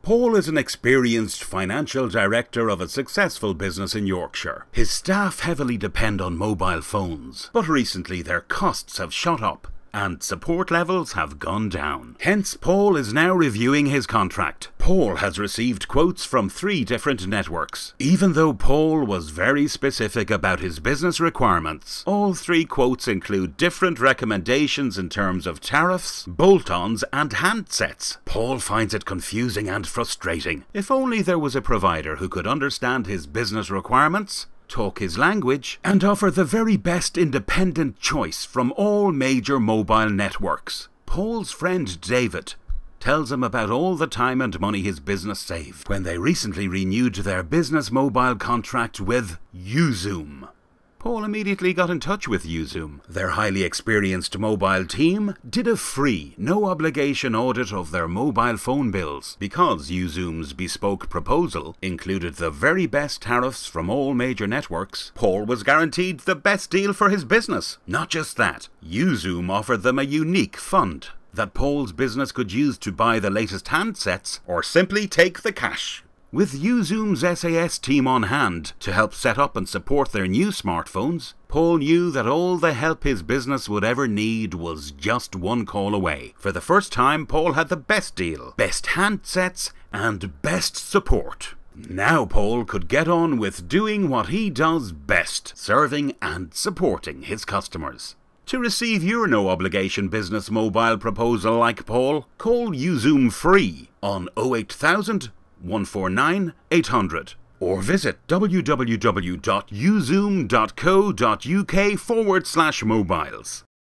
Paul is an experienced financial director of a successful business in Yorkshire. His staff heavily depend on mobile phones, but recently their costs have shot up and support levels have gone down. Hence, Paul is now reviewing his contract. Paul has received quotes from 3 different networks. Even though Paul was very specific about his business requirements, all 3 quotes include different recommendations in terms of tariffs, bolt-ons and handsets. Paul finds it confusing and frustrating. If only there was a provider who could understand his business requirements, talk his language, and offer the very best independent choice from all major mobile networks. Paul's friend David tells him about all the time and money his business saved when they recently renewed their business mobile contract with Uzoom. Paul immediately got in touch with Uzoom. Their highly experienced mobile team did a free, no-obligation audit of their mobile phone bills. Because Uzoom's bespoke proposal included the very best tariffs from all major networks, Paul was guaranteed the best deal for his business. Not just that, Uzoom offered them a unique fund that Paul's business could use to buy the latest handsets or simply take the cash. With Uzoom's SAS team on hand to help set up and support their new smartphones, Paul knew that all the help his business would ever need was just one call away. For the first time, Paul had the best deal, best handsets and best support. Now Paul could get on with doing what he does best, serving and supporting his customers. To receive your no-obligation business mobile proposal like Paul, call Uzoom free on 08000 149 800 or visit www.uzoom.co.uk/mobiles.